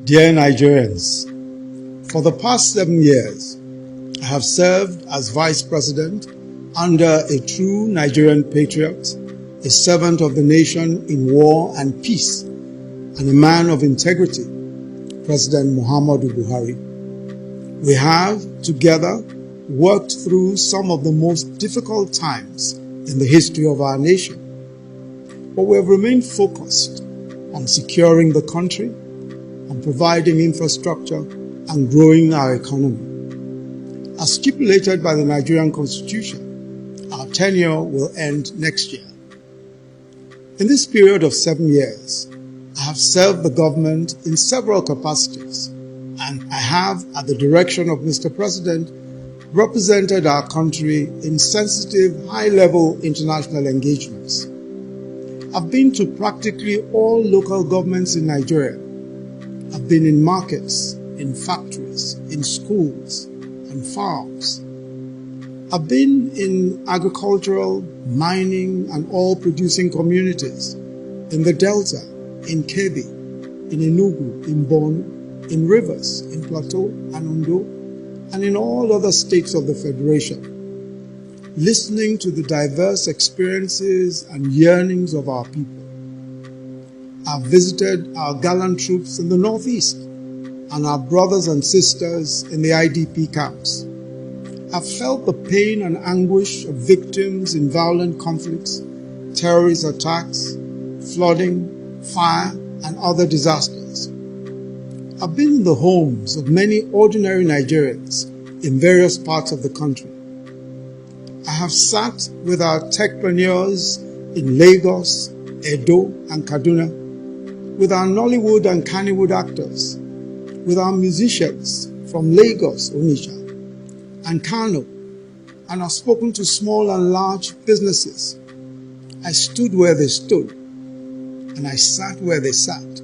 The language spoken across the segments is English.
Dear Nigerians, for the past 7 years, I have served as Vice President under a true Nigerian patriot, a servant of the nation in war and peace, and a man of integrity, President Muhammadu Buhari. We have, together, worked through some of the most difficult times in the history of our nation, but we have remained focused on securing the country, on providing infrastructure and growing our economy. As stipulated by the Nigerian Constitution, our tenure will end next year. In this period of 7 years, I have served the government in several capacities, and I have, at the direction of Mr. President, represented our country in sensitive, high-level international engagements. I've been to practically all local governments in Nigeria. I've been in markets, in factories, in schools, and farms. I've been in agricultural, mining, and oil-producing communities, in the Delta, in Kebbi, in Enugu, in Borno, in Rivers, in Plateau and Ondo, and in all other states of the Federation, listening to the diverse experiences and yearnings of our people. I've visited our gallant troops in the Northeast and our brothers and sisters in the IDP camps. I've felt the pain and anguish of victims in violent conflicts, terrorist attacks, flooding, fire, and other disasters. I've been in the homes of many ordinary Nigerians in various parts of the country. I have sat with our techpreneurs in Lagos, Edo, and Kaduna, with our Nollywood and Kannywood actors, with our musicians from Lagos, Onitsha, and Kano, and I've spoken to small and large businesses. I stood where they stood, and I sat where they sat.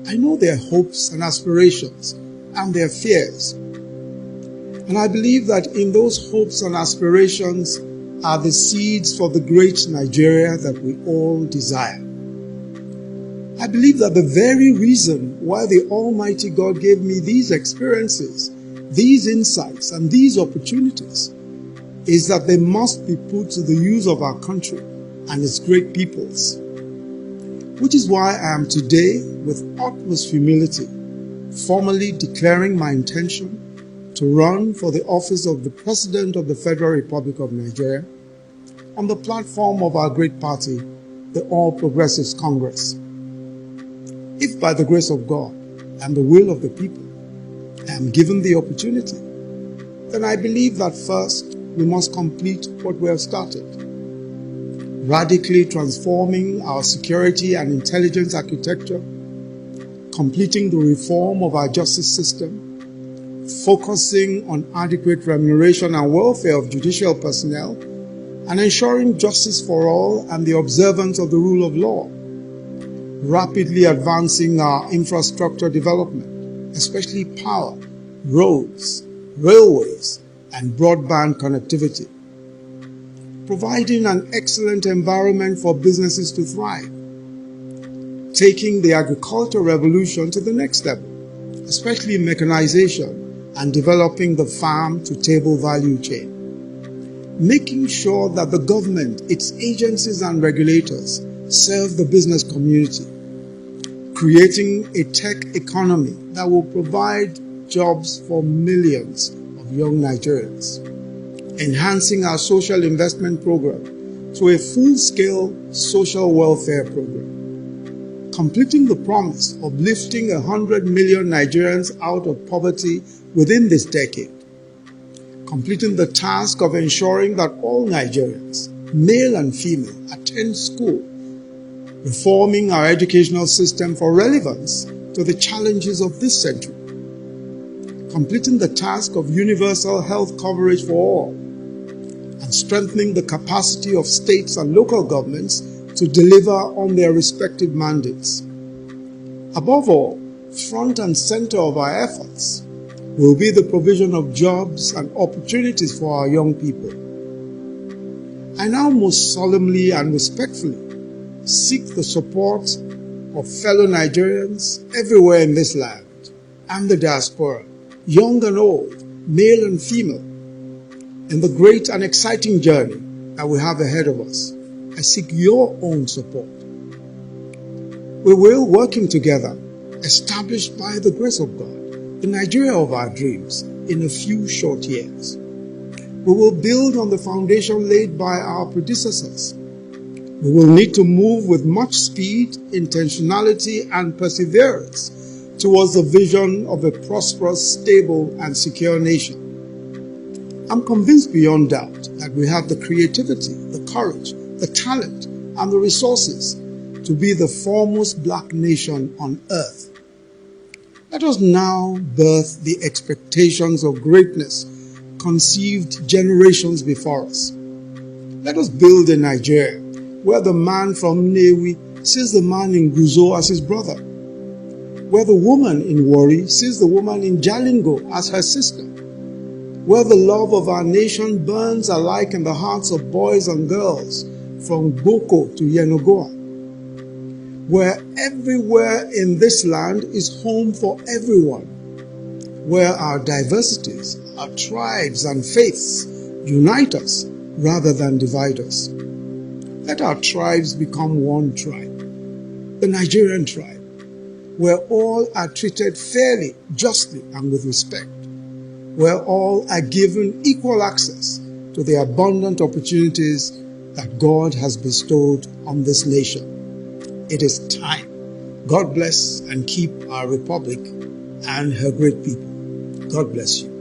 I know their hopes and aspirations and their fears. And I believe that in those hopes and aspirations are the seeds for the great Nigeria that we all desire. I believe that the very reason why the Almighty God gave me these experiences, these insights, and these opportunities is that they must be put to the use of our country and its great peoples. Which is why I am today, with utmost humility, formally declaring my intention to run for the office of the President of the Federal Republic of Nigeria on the platform of our great party, the All Progressives Congress. If by the grace of God and the will of the people, I am given the opportunity, then I believe that first we must complete what we have started, radically transforming our security and intelligence architecture, completing the reform of our justice system, focusing on adequate remuneration and welfare of judicial personnel, and ensuring justice for all and the observance of the rule of law, rapidly advancing our infrastructure development, especially power, roads, railways, and broadband connectivity, providing an excellent environment for businesses to thrive, taking the agricultural revolution to the next level, especially mechanization and developing the farm-to-table value chain, making sure that the government, its agencies and regulators serve the business community, creating a tech economy that will provide jobs for millions of young Nigerians, enhancing our social investment program to a full-scale social welfare program, completing the promise of lifting 100 million Nigerians out of poverty within this decade, completing the task of ensuring that all Nigerians, male and female, attend school, reforming our educational system for relevance to the challenges of this century, completing the task of universal health coverage for all, and strengthening the capacity of states and local governments to deliver on their respective mandates. Above all, front and center of our efforts will be the provision of jobs and opportunities for our young people. I now most solemnly and respectfully seek the support of fellow Nigerians everywhere in this land and the diaspora, young and old, male and female, in the great and exciting journey that we have ahead of us. I seek your own support. We will, working together, establish by the grace of God the Nigeria of our dreams in a few short years. We will build on the foundation laid by our predecessors. We will need to move with much speed, intentionality, and perseverance towards the vision of a prosperous, stable, and secure nation. I'm convinced beyond doubt that we have the creativity, the courage, the talent, and the resources to be the foremost black nation on earth. Let us now birth the expectations of greatness conceived generations before us. Let us build a Nigeria where the man from Nnewi sees the man in Guzo as his brother, where the woman in Warri sees the woman in Jalingo as her sister, where the love of our nation burns alike in the hearts of boys and girls from Boko to Yenagoa, where everywhere in this land is home for everyone, where our diversities, our tribes and faiths unite us rather than divide us. Let our tribes become one tribe, the Nigerian tribe, where all are treated fairly, justly, and with respect, where all are given equal access to the abundant opportunities that God has bestowed on this nation. It is time. God bless and keep our republic and her great people. God bless you.